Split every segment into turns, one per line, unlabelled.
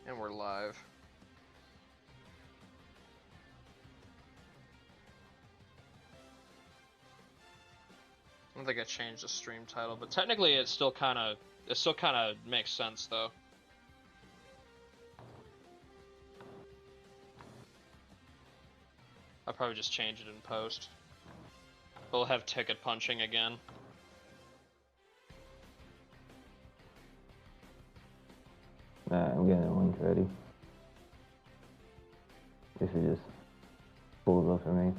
And we're live. I don't think I changed the stream title, but technically it still kind of makes sense though. I'll probably just change it in post. We'll have ticket punching again.
Alright, I'm getting the link ready. If it just pulls up for me.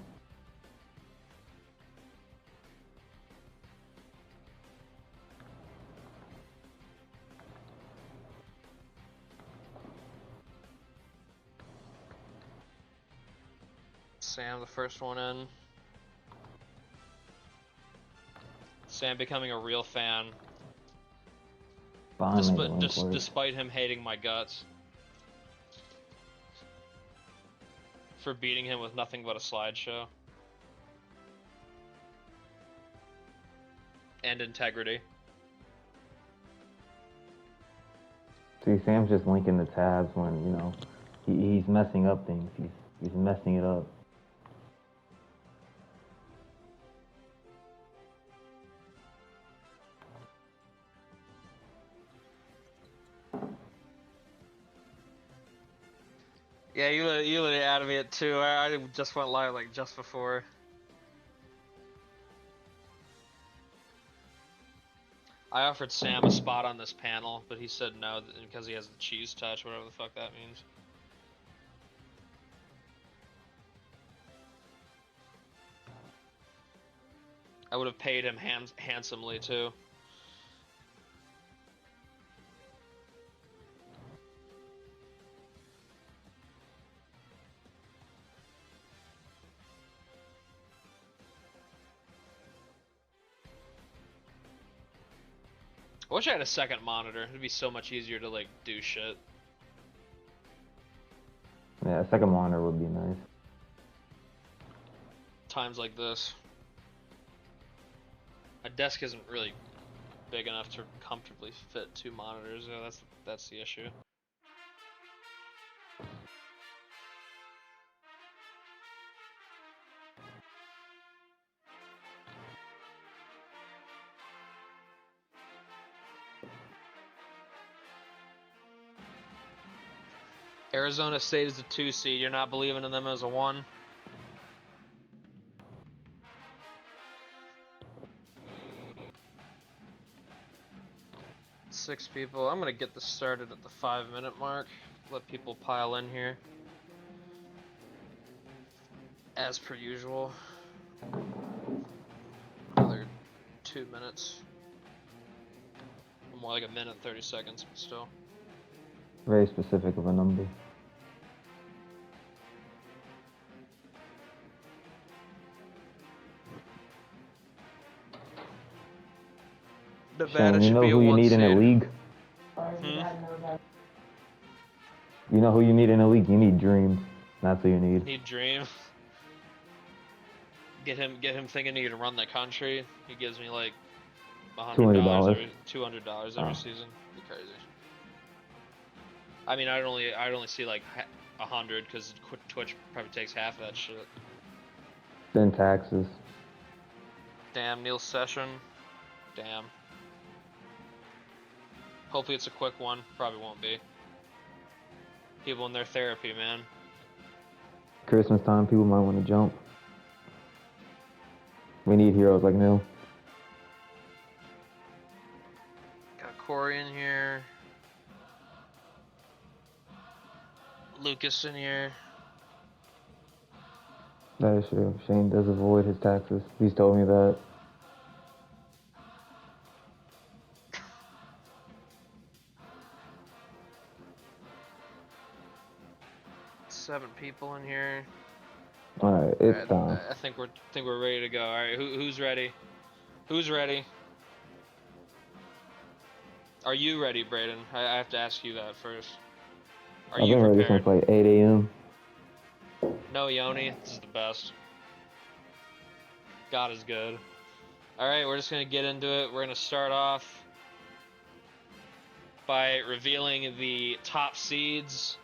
Sam, the first one in. Sam becoming a real fan. Despite him hating my guts. For beating him with nothing but a slideshow. And integrity.
See, Sam's just linking the tabs when, you know, he's messing up things. He's messing it up.
Yeah, you literally added me at 2. I just went live like just before. I offered Sam a spot on this panel, but he said no because he has the cheese touch, whatever the fuck that means. I would have paid him handsomely too. I wish I had a second monitor. It'd be so much easier to like do shit.
Yeah, a second monitor would be nice.
Times like this. My desk isn't really big enough to comfortably fit 2 monitors. You know, that's the issue. Arizona State is a 2 seed. You're not believing in them as a 1? Six people. I'm gonna get this started at the 5-minute mark. Let people pile in here. As per usual. Another 2 minutes. More like 1 minute 30 seconds, but still.
Very specific of a number.
Nevada
Shane, you know who you need in a league? You know who you need in a league? You need Dreams. That's who you need.
Need Dream. Get him thinking he can run the country. He gives me like $200 every season. Be crazy. I mean, I'd only see like 100 because Twitch probably takes half of that shit.
Then taxes.
Damn, Neil Session. Damn. Hopefully it's a quick one. Probably won't be. People in their therapy, man.
Christmas time, people might want to jump. We need heroes like Neil.
Got Corey in here. Lucas in here.
That is true. Shane does avoid his taxes. He's told me that.
Seven people in here.
Alright, it's time.
I think we're ready to go. Alright, who's ready? Who's ready? Are you ready, Brayden? I have to ask you that first. Are you prepared?
I've been ready since like 8 a.m.
No, Yoni, this is the best. God is good. Alright, we're just gonna get into it. We're gonna start off by revealing the top seeds.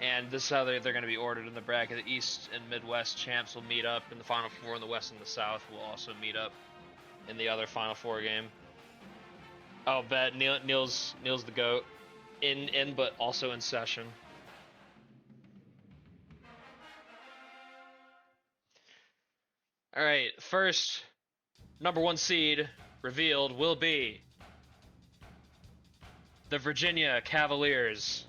And this is how they're going to be ordered in the bracket. The East and Midwest champs will meet up in the Final Four, and the West and the South will also meet up in the other Final Four game. Oh, bet Neil's the GOAT. In but also in session. All right, first number 1 seed revealed will be the Virginia Cavaliers.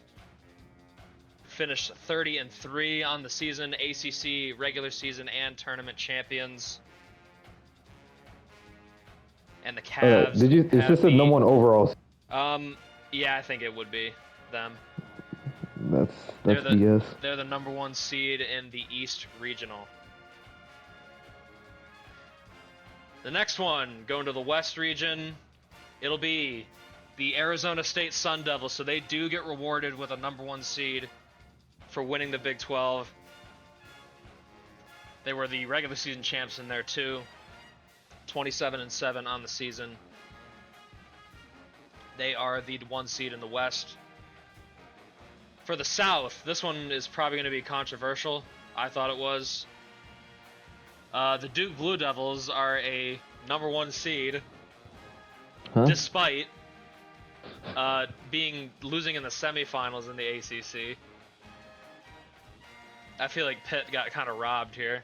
Finished 30-3 on the season, ACC regular season and tournament champions. And the Cavs.
Is this the number 1 overall?
Yeah, I think it would be them.
That's BS.
They're the number 1 seed in the East Regional. The next one, going to the West region, it'll be the Arizona State Sun Devils. So they do get rewarded with a number 1 seed for winning the Big 12. They were the regular season champs in there too. 27-7 on the season. They are the 1 seed in the West. For the South, this one is probably going to be controversial. I thought it was. The Duke Blue Devils are a number 1 seed, despite losing in the semifinals in the ACC. I feel like Pitt got kind of robbed here.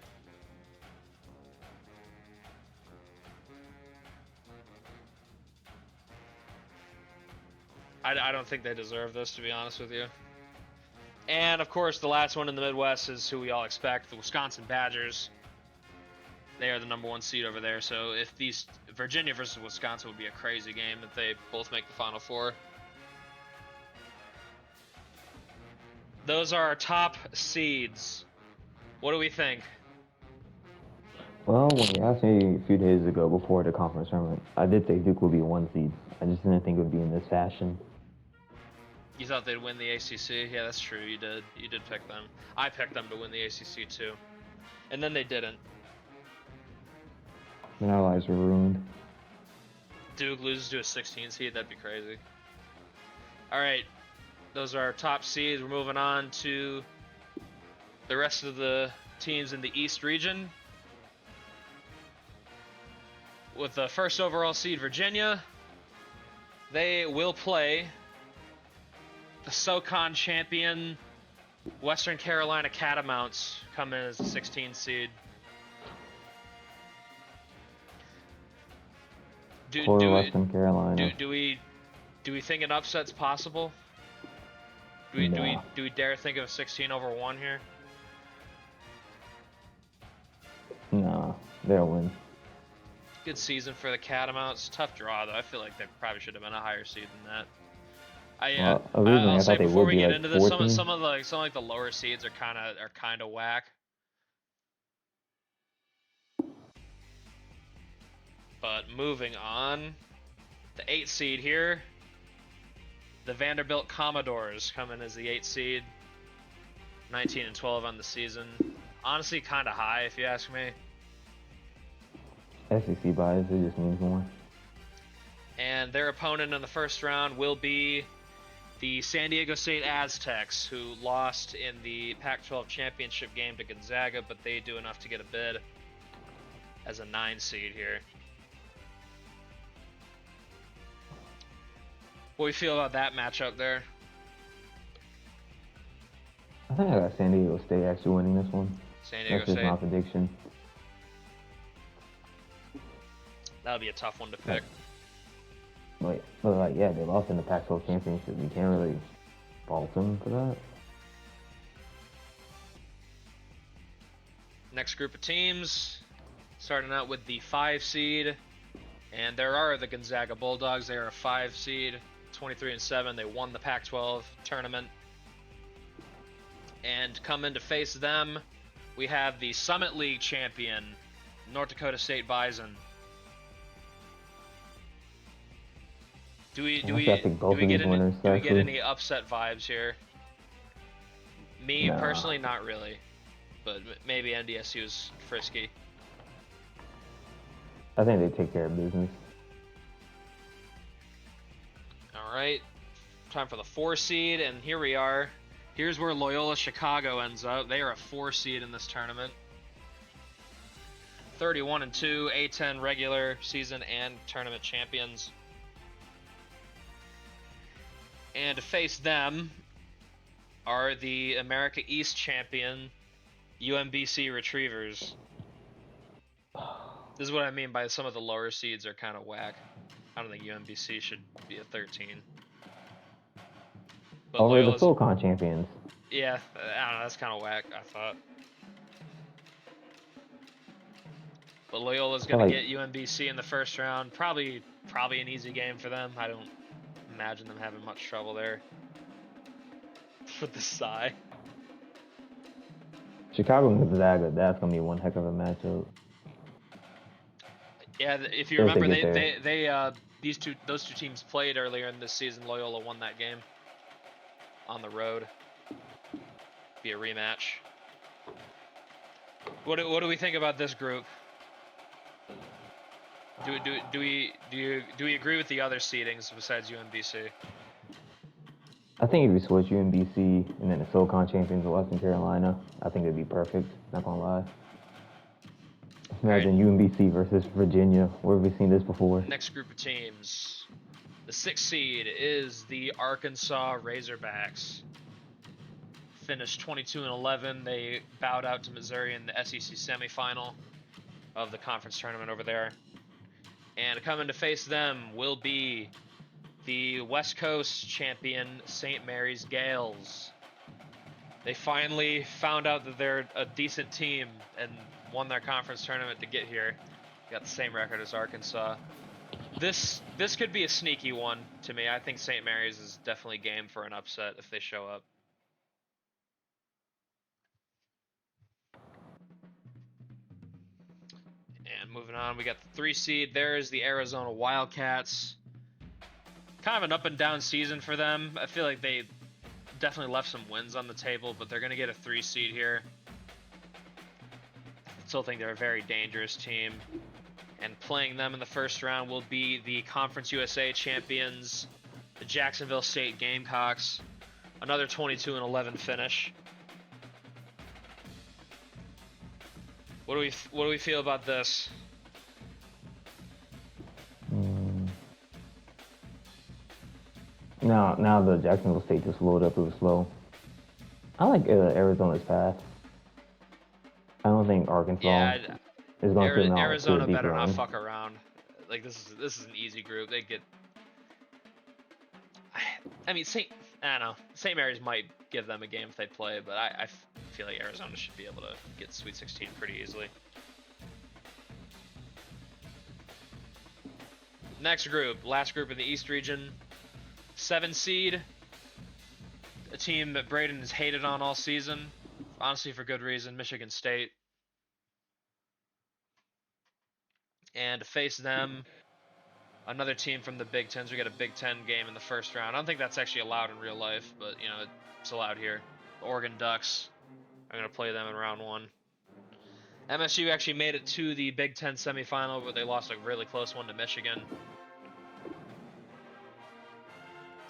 I don't think they deserve this, to be honest with you. And, of course, the last one in the Midwest is who we all expect, the Wisconsin Badgers. They are the number 1 seed over there, so if Virginia versus Wisconsin would be a crazy game if they both make the Final Four. Those are our top seeds. What do we think?
Well, when you asked me a few days ago before the conference tournament, I did think Duke would be 1 seed. I just didn't think it would be in this fashion.
You thought they'd win the ACC? Yeah, that's true. You did. You did pick them. I picked them to win the ACC too, and then they didn't.
And our lives were ruined.
Duke loses to a 16 seed. That'd be crazy. All right, those are our top seeds. We're moving on to the rest of the teams in the East region. With the first overall seed, Virginia, they will play the SoCon champion Western Carolina Catamounts, come in as a 16 seed.
Western Carolina.
Do we think an upset's possible? Do we dare think of a 16 over 1 here?
Nah, they'll win.
Good season for the Catamounts. Tough draw though. I feel like they probably should have been a higher seed than that. I'll say before we get into this, some of the lower seeds are kind of whack. But moving on, the 8 seed here, the Vanderbilt Commodores come in as the 8 seed, 19-12 on the season. Honestly, kind of high if you ask me.
SEC bias, it just means more.
And their opponent in the first round will be the San Diego State Aztecs, who lost in the Pac-12 championship game to Gonzaga, but they do enough to get a bid as a 9 seed here. What do you feel about that matchup there?
I think I got San Diego State actually winning this one.
San Diego
That's just
State.
my prediction.
That would be a tough one to pick.
But yeah, they lost in the Pac-12 championship. You can't really fault them for that.
Next group of teams, starting out with the 5 seed, and there are the Gonzaga Bulldogs. They are a 5 seed, 23-7. They won the Pac-12 tournament. And coming to face them, we have the Summit League champion, North Dakota State Bison. Do we get any upset vibes here? Me personally, not really, but maybe NDSU is frisky.
I think they take care of business.
right, time for the 4 seed, and here we are. Here's where Loyola Chicago ends up. They are a 4 seed in this tournament. 31-2, A10 regular season and tournament champions. And to face them are the America East champion UMBC Retrievers. This is what I mean by some of the lower seeds are kind of whack. I don't think UMBC should be a 13. But
Over the
Loyola's,
SoCon champions.
yeah, I don't know, that's kind of whack, I thought. But Loyola's going to get UMBC in the first round. Probably an easy game for them. I don't imagine them having much trouble there. With the sigh.
Chicago and Gonzaga, that's gonna be one heck of a matchup.
Yeah, if you remember, those two teams played earlier in this season. Loyola won that game on the road. Be a rematch. What do we think about this group? Do we agree with the other seedings besides UMBC?
I think if you switch UMBC and then the SoCon champions of Western Carolina, I think it'd be perfect. Not gonna lie. Imagine UMBC versus Virginia. Where have we seen this before?
Next group of teams. The 6th seed is the Arkansas Razorbacks. Finished 22-11. They bowed out to Missouri in the SEC semifinal of the conference tournament over there. And coming to face them will be the West Coast champion St. Mary's Gales. They finally found out that they're a decent team and won their conference tournament to get here. Got the same record as Arkansas. This could be a sneaky one to me. I think St. Mary's is definitely game for an upset if they show up. And moving on, we got the 3 seed. There is the Arizona Wildcats. Kind of an up and down season for them. I feel like they definitely left some wins on the table, but they're going to get a 3 seed here. Still think they're a very dangerous team. And playing them in the first round will be the Conference USA champions, the Jacksonville State Gamecocks. Another 22-11 finish. What do we feel about this?
Now the Jacksonville State just loaded up real slow. I like Arizona's path. I don't think Arkansas is going to
Arizona better not fuck around. Like this is an easy group. They get. I mean, I don't know. St. Mary's might give them a game if they play, but I feel like Arizona should be able to get Sweet 16 pretty easily. Next group, last group in the East region. 7 seed. A team that Braden has hated on all season. Honestly, for good reason. Michigan State. And to face them, another team from the Big Ten. So we got a Big Ten game in the first round. I don't think that's actually allowed in real life, but you know, it's allowed here. The Oregon Ducks. I'm going to play them in round 1. MSU actually made it to the Big Ten semifinal, but they lost a really close one to Michigan.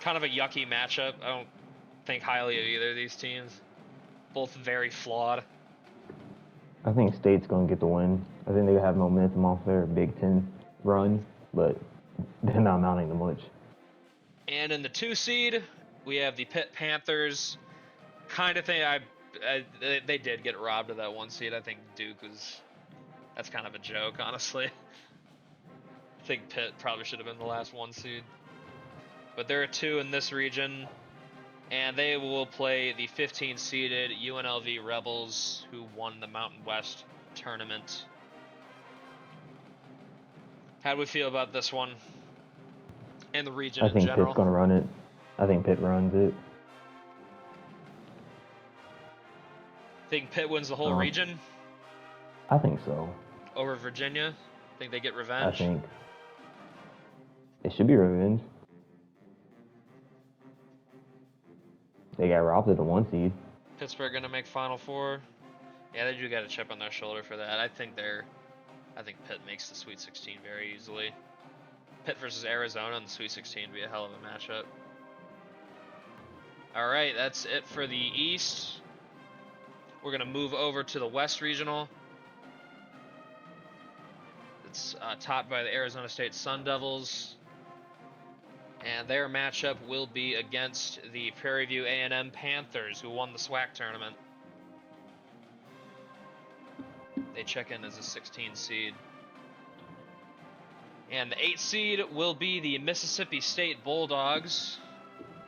Kind of a yucky matchup. I don't think highly of either of these teams. Both very flawed.
I think State's going to get the win. I think they have momentum off their Big Ten run, but they're not mounting to much.
And in the 2 seed, we have the Pitt Panthers. Kind of thing. They did get robbed of that 1 seed. I think Duke was. That's kind of a joke, honestly. I think Pitt probably should have been the last 1 seed. But there are 2 in this region, and they will play the 15-seeded UNLV Rebels, who won the Mountain West tournament. How do we feel about this one? And the region in general?
I think Pitt's going to run it. I think Pitt runs it.
Think Pitt wins the whole region?
I think so.
Over Virginia? Think they get revenge?
I think it should be revenge. They got robbed of the 1 seed.
Pittsburgh gonna make Final Four. Yeah, they do got a chip on their shoulder for that. I think Pitt makes the Sweet 16 very easily. Pitt versus Arizona in the Sweet 16 would be a hell of a matchup. All right, that's it for the East. We're going to move over to the West Regional. It's topped by the Arizona State Sun Devils. And their matchup will be against the Prairie View A&M Panthers, who won the SWAC tournament. They check in as a 16 seed. And the 8 seed will be the Mississippi State Bulldogs,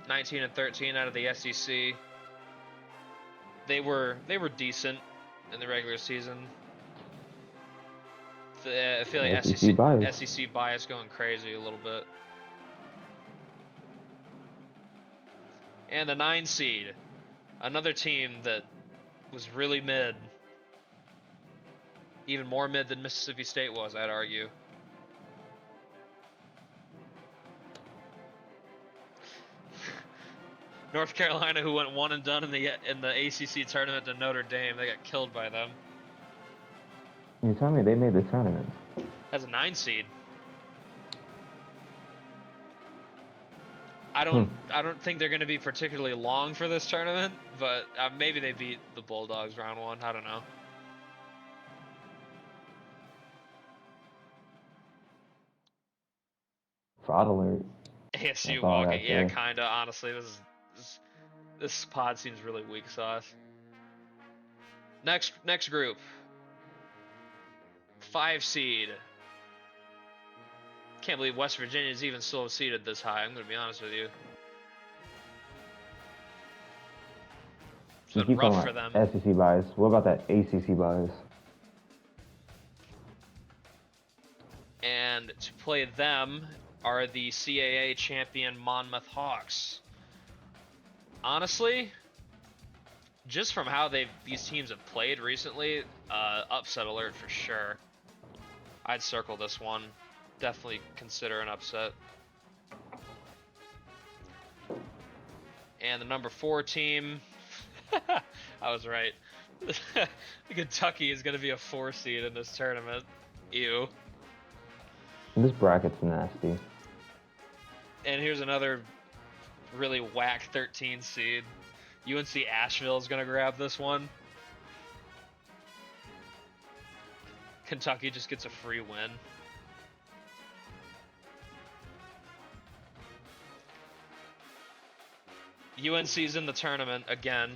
19-13 out of the SEC. They were decent in the regular season. I feel like SEC bias going crazy a little bit. And the 9 seed, another team that was really mid. Even more mid than Mississippi State was, I'd argue. North Carolina, who went 1 and done in the ACC tournament to Notre Dame, they got killed by them.
You tell me they made the tournament.
As a 9 seed. I don't think they're going to be particularly long for this tournament, but maybe they beat the Bulldogs round 1. I don't know.
Fraud alert.
ASU walking, yeah, kinda. Honestly, this pod seems really weak sauce. Next group, 5 seed. Can't believe West Virginia is even still seeded this high. I'm gonna be honest with you. It's been rough for them.
SEC bias. What about that ACC bias?
And to play them are the CAA champion Monmouth Hawks. Honestly, just from how these teams have played recently, upset alert for sure. I'd circle this one. Definitely consider an upset. And the number 4 team, I was right. Kentucky is going to be a 4 seed in this tournament. Ew.
This bracket's nasty.
And here's another really whack 13 seed. UNC Asheville is going to grab this one. Kentucky just gets a free win. UNC's in the tournament again.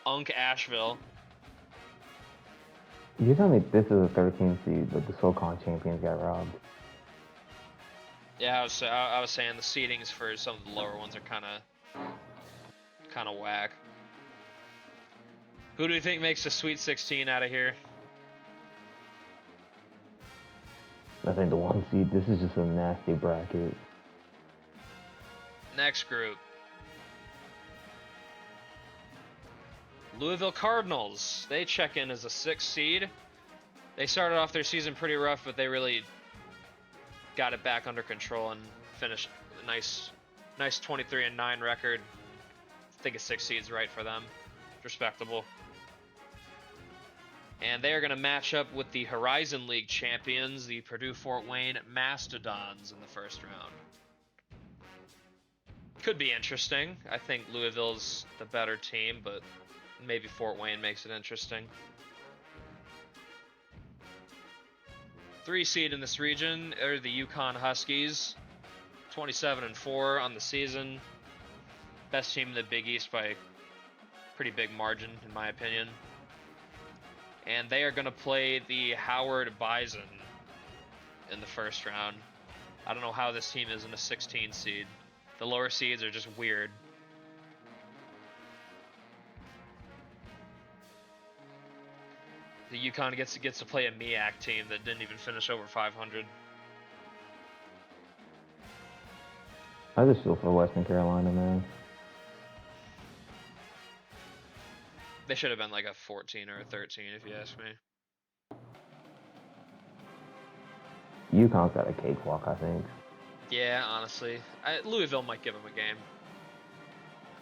Asheville.
You tell me this is a 13 seed, but the SoCon champions got robbed.
Yeah, I was saying the seedings for some of the lower ones are kind of whack. Who do you think makes the Sweet 16 out of here?
I think the 1 seed. This is just a nasty bracket.
Next group. Louisville Cardinals. They check in as a 6 seed. They started off their season pretty rough, but they really got it back under control and finished a nice 23-9 record. I think a 6 seed's right for them. Respectable. And they are going to match up with the Horizon League champions, the Purdue Fort Wayne Mastodons, in the first round. Could be interesting. I think Louisville's the better team, but maybe Fort Wayne makes it interesting. 3 seed in this region are the Yukon Huskies, 27-4 on the season. Best team in the Big East by a pretty big margin, in my opinion. And they are going to play the Howard Bison in the first round. I don't know how this team is in a 16 seed. The lower seeds are just weird. The Yukon gets to play a MEAC team that didn't even finish over 500.
I just feel for Western Carolina, man.
They should have been like a 14 or a 13, if you ask me.
UConn's got a cakewalk, I think.
Yeah, honestly, Louisville might give them a game,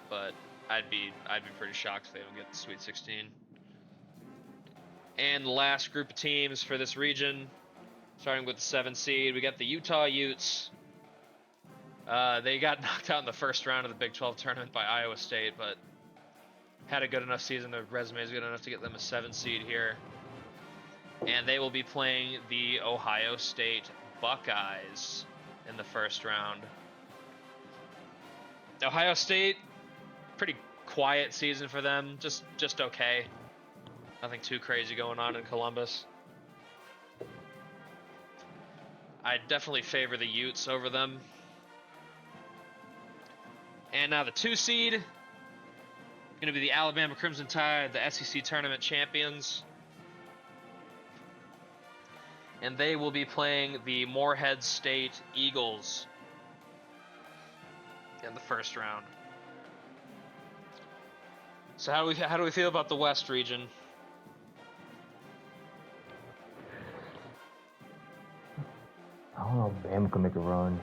but I'd be pretty shocked if they don't get the Sweet 16. And the last group of teams for this region, Starting with the 7 seed, we got the Utah Utes. They got knocked out in the first round of the Big 12 tournament by Iowa State, but had a good enough season. Their resume is good enough to get them a 7 seed here. And they will be playing the Ohio State Buckeyes in the first round. Ohio State, pretty quiet season for them. Just okay. Nothing too crazy going on in Columbus. I definitely favor the Utes over them. And now the 2 seed, going to be the Alabama Crimson Tide, the SEC tournament champions. And they will be playing the Morehead State Eagles in the first round. So how do we feel about the West region?
I don't know if Bama can make a run.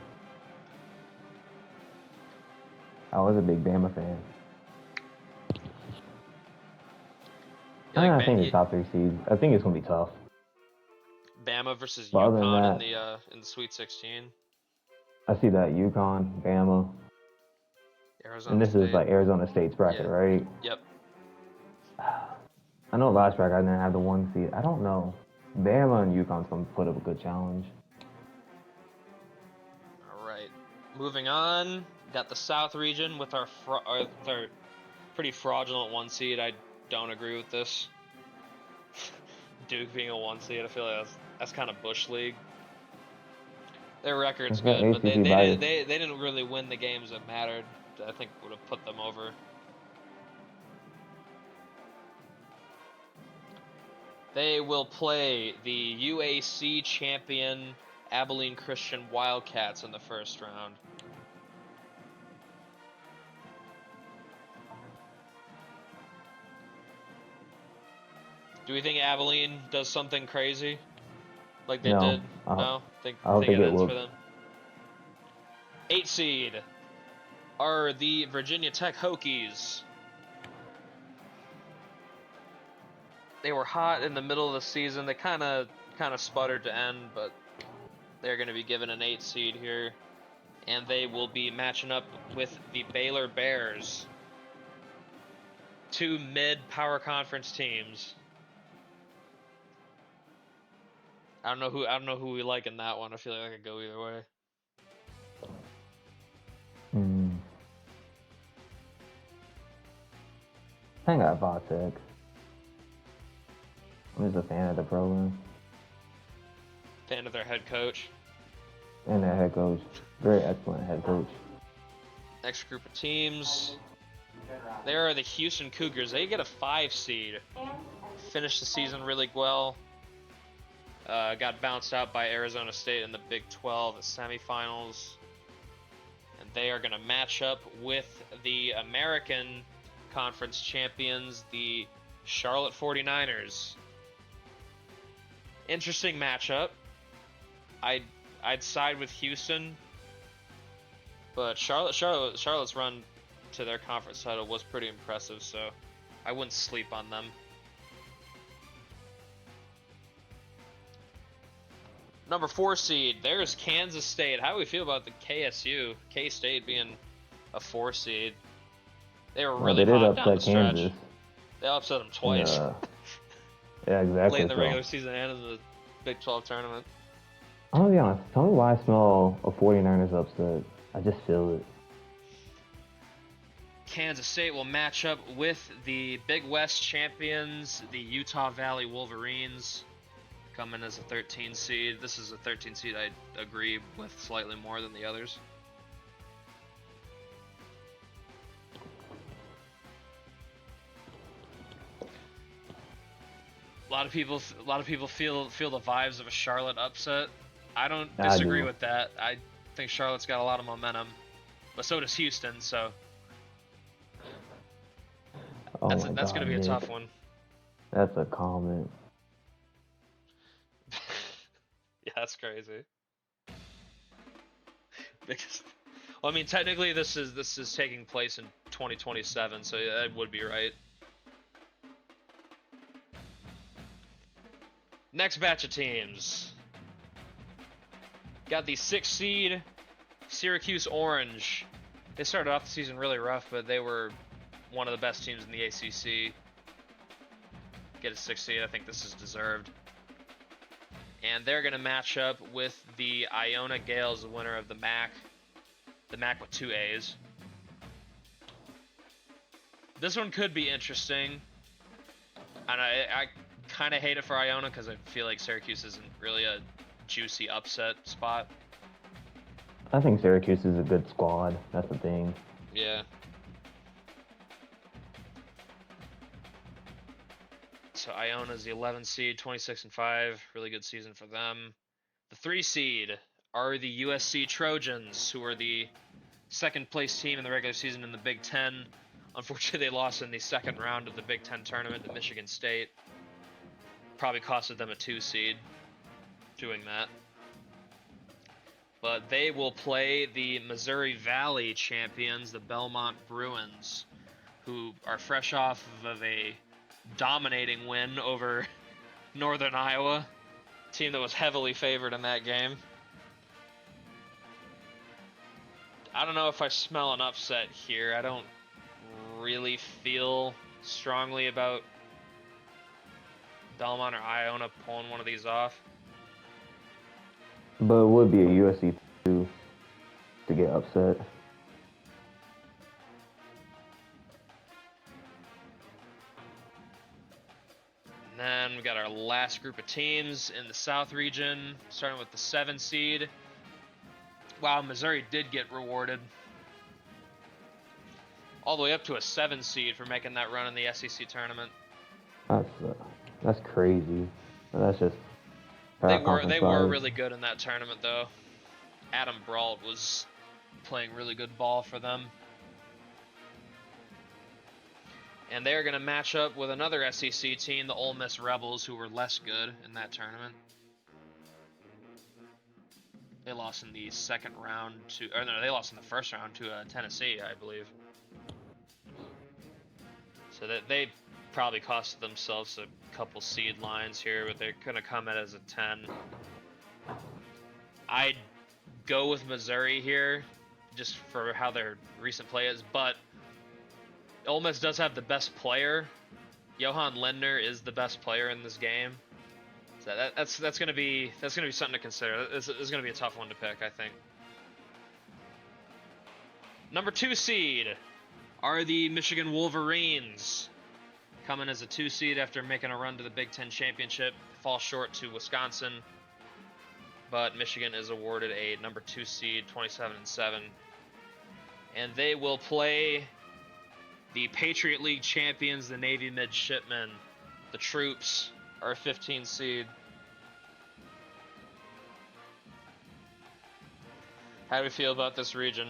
I was a big Bama fan. I think the top 3 seeds. I think it's gonna be tough.
Bama versus
But
UConn in the Sweet 16.
I see that UConn, Bama,
Arizona
and this
State.
is like Arizona State's bracket, right?
Yep.
I know last bracket I didn't have the 1 seed. I don't know. Bama and UConn's gonna put up a good challenge.
All right. Moving on, got the South region with our pretty fraudulent 1 seed. I don't agree with this. Duke being a 1 seed, I feel like that's kind of Bush League. Their record's good, but they didn't really win the games that mattered. I think would have put them over. They will play the UAC champion Abilene Christian Wildcats in the first round. Do we think Abilene does something crazy like they did? No? Think it ends for them? 8 seed are the Virginia Tech Hokies. They were hot in the middle of the season. They kind of sputtered to end, but they're going to be given an 8 seed here. And they will be matching up with the Baylor Bears. 2 mid-power conference teams. I don't know who we like in that one. I feel like I could go either way.
I think I got Vatek. I'm just a fan of the program.
Fan of their head coach.
And their head coach. Very excellent head coach.
Next group of teams. There are the Houston Cougars. They get a 5 seed. Finished the season really well. Got bounced out by Arizona State in the Big 12 at semifinals. And they are going to match up with the American Conference champions, the Charlotte 49ers. Interesting matchup. I'd side with Houston, but Charlotte's run to their conference title was pretty impressive, so I wouldn't sleep on them. Number 4 seed, there's Kansas State. How do we feel about the KSU? K-State being a 4 seed. They were really hot down the stretch. Kansas. They upset them twice.
Yeah, exactly.
Late in the regular season and in the Big 12 tournament.
I'm gonna be honest. Tell me why I smell a 49ers upset. I just feel it.
Kansas State will match up with the Big West champions, the Utah Valley Wolverines, coming as a 13 seed. This is a 13 seed I agree with slightly more than the others. A lot of people feel the vibes of a Charlotte upset. I don't disagree with that. I think Charlotte's got a lot of momentum, but so does Houston. So that's going to be a tough one.
That's a comment.
Yeah, that's crazy. Because, well, I mean, technically this is taking place in 2027, so that would be right. Next batch of teams. Got the 6th seed, Syracuse Orange. They started off the season really rough, but they were one of the best teams in the ACC. Get a 6th seed. I think this is deserved. And they're going to match up with the Iona Gales, the winner of the MAC. The MAC with 2 A's. This one could be interesting. And I kind of hate it for Iona because I feel like Syracuse isn't really a juicy upset spot.
I think Syracuse is a good squad. That's the thing.
Yeah. So Iona's the 11 seed, 26-5, really good season for them. The 3 seed are the USC Trojans, who are the 2nd place team in the regular season in the Big Ten. Unfortunately, they lost in the 2nd round of the Big Ten tournament to Michigan State. Probably costed them a 2 seed doing that. But they will play the Missouri Valley champions, the Belmont Bruins, who are fresh off of a dominating win over Northern Iowa, team that was heavily favored in that game. I don't know if I smell an upset here. I don't really feel strongly about Belmont or Iona pulling one of these off.
But it would be a USC too to get upset.
And then we got our last group of teams in the South region, starting with the 7 seed. Wow, Missouri did get rewarded all the way up to a 7 seed for making that run in the SEC tournament.
That's crazy. That's just
they were really good in that tournament though. Adam Brault was playing really good ball for them. And they're going to match up with another SEC team, the Ole Miss Rebels, who were less good in that tournament. They lost in the 2nd round to, or no, they lost in the 1st round to Tennessee, I believe. So that they probably costed themselves a couple seed lines here, but they're going to come in as a 10. I'd go with Missouri here, just for how their recent play is, but Ole Miss does have the best player. Johan Lindner is the best player in this game. So that's gonna be something to consider. This is gonna be a tough one to pick, I think. Number 2 seed are the Michigan Wolverines, coming as a 2 seed after making a run to the Big Ten championship. Fall short to Wisconsin, but Michigan is awarded a number 2 seed, 27-7, and they will play the Patriot League champions, the Navy Midshipmen. The Troops are a 15 seed. How do we feel about this region?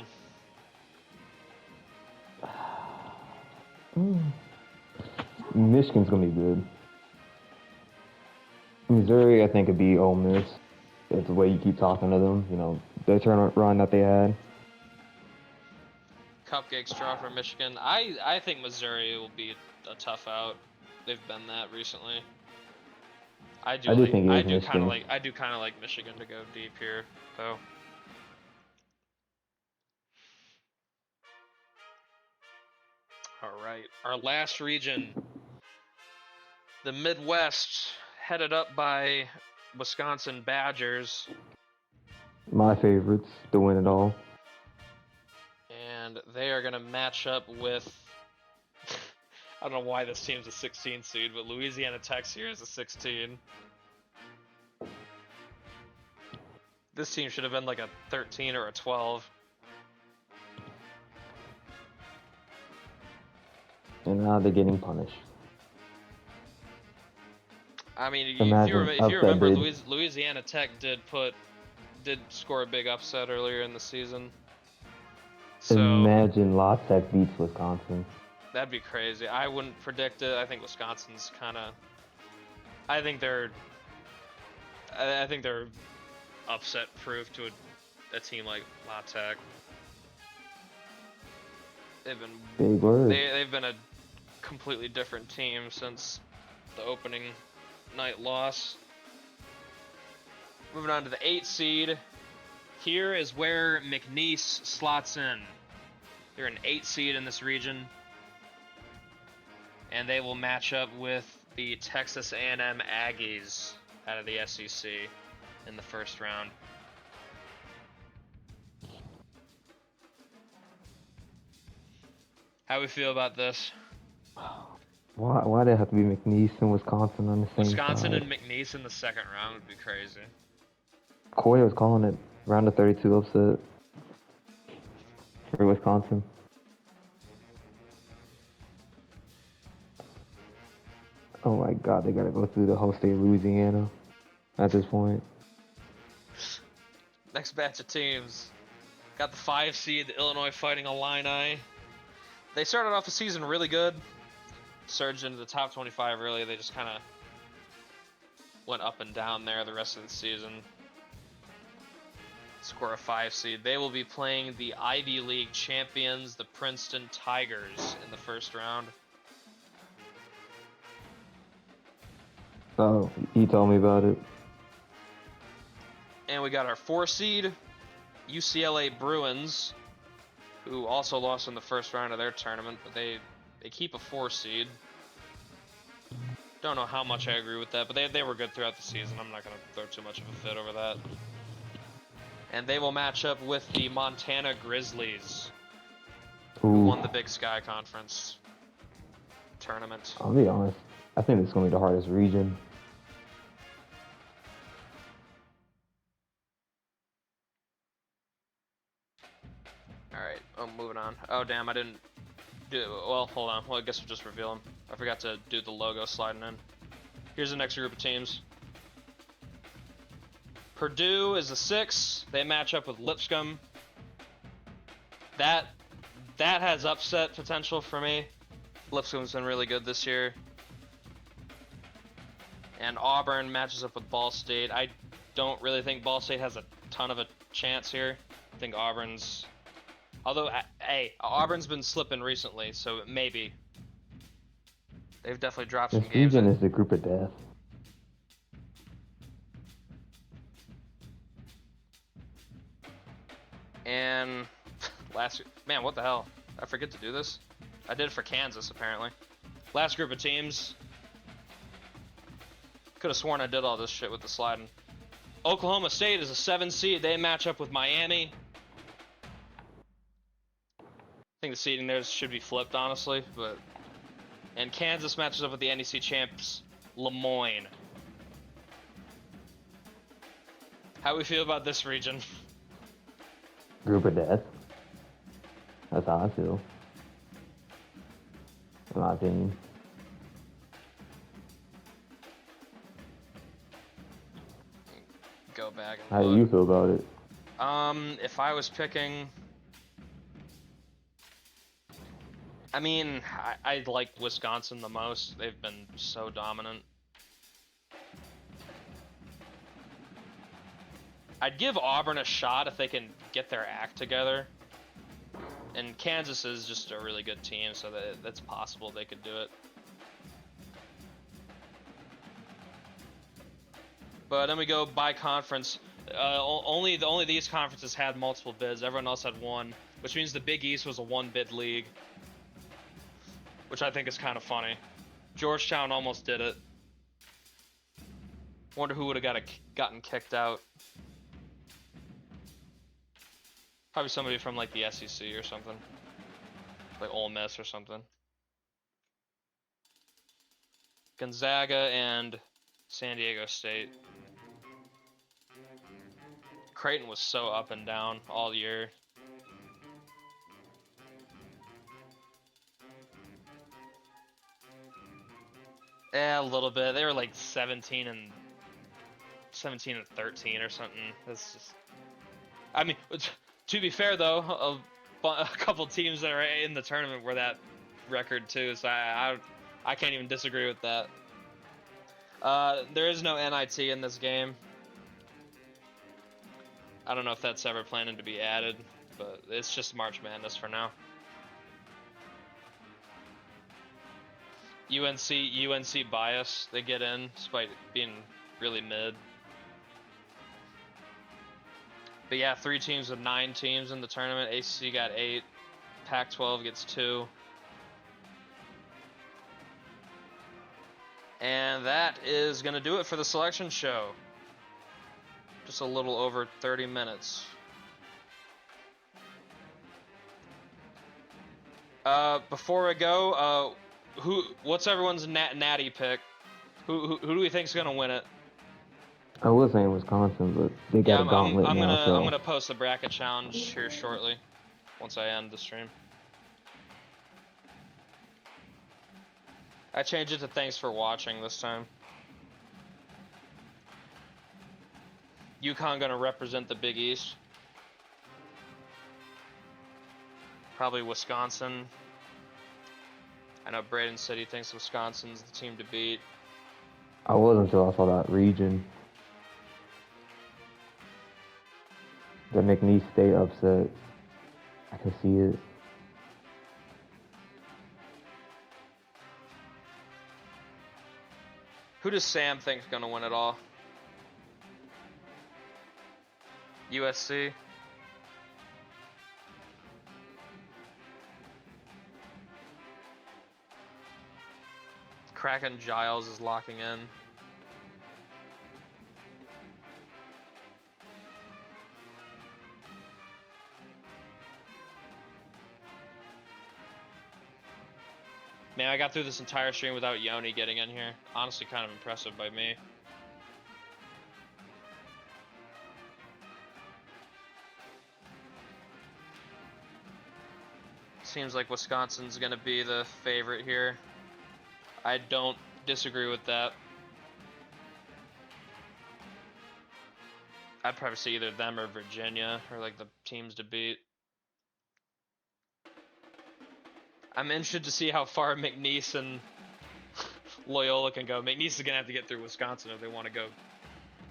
Michigan's gonna be good. Missouri, I think, could be Ole Miss. It's the way you keep talking to them. You know, the tournament run that they had.
Cupcake straw for Michigan. I think Missouri will be a tough out. They've been that recently. I do kind of like Michigan to go deep here, though. All right, our last region, the Midwest, headed up by Wisconsin Badgers.
My favorites to win it all.
And they are going to match up with, I don't know why this team's a 16 seed, but Louisiana Tech here is a 16. This team should have been like a 13 or a 12.
And now they're getting punished.
I mean, if you remember, Louisiana Tech did score a big upset earlier in the season. So
imagine La Tech beats Wisconsin.
That'd be crazy. I wouldn't predict it. I think Wisconsin's kind of. I think they're upset proof to a team like La Tech. They've been
big words.
They've been a completely different team since the opening night loss. Moving on to the 8 seed, Here is where McNeese slots in. They're an 8 seed in this region, and they will match up with the Texas A&M Aggies out of the SEC in the first round. How we feel about this?
Why did it have to be McNeese and Wisconsin on the same
Wisconsin
side?
and McNeese in the second round would be crazy.
Coy was calling it round of 32 upset for Wisconsin. Oh my God, they gotta go through the whole state of Louisiana at this point.
Next batch of teams. Got the 5 seed, the Illinois Fighting Illini. They started off the season really good. Surged into the top 25 really. They just kind of went up and down there the rest of the season. Score a 5 seed. They will be playing the Ivy League champions, the Princeton Tigers, in the first round.
Oh, he told me about it.
And we got our 4 seed, UCLA Bruins, who also lost in the first round of their tournament, but they keep a 4 seed. Don't know how much I agree with that, but they were good throughout the season. I'm not going to throw too much of a fit over that. And they will match up with the Montana Grizzlies, who won the Big Sky Conference tournament.
I'll be honest, I think it's going to be the hardest region.
Alright, moving on. Oh, damn, I didn't do it. Well, hold on. Well, I guess we'll just reveal them. I forgot to do the logo sliding in. Here's the next group of teams. Purdue is the 6. They match up with Lipscomb. That has upset potential for me. Lipscomb's been really good this year. And Auburn matches up with Ball State. I don't really think Ball State has a ton of a chance here. I think Auburn's... Although, hey, Auburn's been slipping recently, so maybe. They've definitely dropped some
This
games.
region is the group of death.
And man, what the hell? I forget to do this. I did it for Kansas, apparently. Last group of teams. Could have sworn I did all this shit with the sliding. Oklahoma State is a 7 seed. They match up with Miami. I think the seeding there should be flipped, honestly, but... And Kansas matches up with the NEC champs, Lemoyne. How we feel about this region?
Group of death. That's how I feel. In my opinion.
Go back and
How do you feel about it?
If I was picking... I mean, I like Wisconsin the most. They've been so dominant. I'd give Auburn a shot if they can get their act together. And Kansas is just a really good team, so that's possible they could do it. But then we go by conference. Only these conferences had multiple bids. Everyone else had one, which means the Big East was a 1-bid league, which I think is kind of funny. Georgetown almost did it. Wonder who would have gotten kicked out. Probably somebody from like the SEC or something, like Ole Miss or something. Gonzaga and San Diego State. Creighton was so up and down all year. Yeah, a little bit. They were like 17 and 13 or something. That's just... I mean, to be fair though, a couple teams that are in the tournament were that record too, so I can't even disagree with that. There is no NIT in this game. I don't know if that's ever planning to be added, but it's just March Madness for now. UNC bias, they get in despite being really mid. But yeah, 3 teams with 9 teams in the tournament. ACC got 8. Pac-12 gets 2. And that is going to do it for the selection show. Just a little over 30 minutes. Before I go, what's everyone's natty pick? Who do we think is gonna win it?
I was saying Wisconsin, but they got a gauntlet now. So
I'm gonna post the bracket challenge here shortly, once I end the stream. I changed it to thanks for watching this time. UConn gonna represent the Big East. Probably Wisconsin. I know Braden said he thinks Wisconsin's the team to beat.
I was until I saw that region. The McNeese State upset. I can see it.
Who does Sam think is gonna win it all? USC? Kraken Giles is locking in. Man, I got through this entire stream without Yoni getting in here. Honestly, kind of impressive by me. Seems like Wisconsin's gonna be the favorite here. I don't disagree with that. I'd probably say either them or Virginia are like the teams to beat. I'm interested to see how far McNeese and Loyola can go. McNeese is gonna have to get through Wisconsin if they want to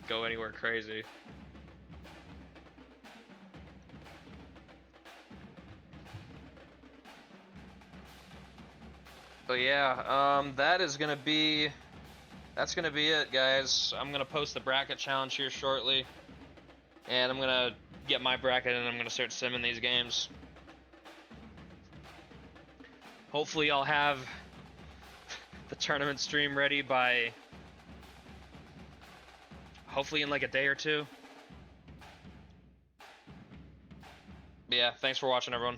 go anywhere crazy. But yeah, that's gonna be it, guys. I'm gonna post the bracket challenge here shortly, and I'm gonna get my bracket and I'm gonna start simming these games. Hopefully, I'll have the tournament stream ready by hopefully in like a day or two. But yeah, thanks for watching, everyone.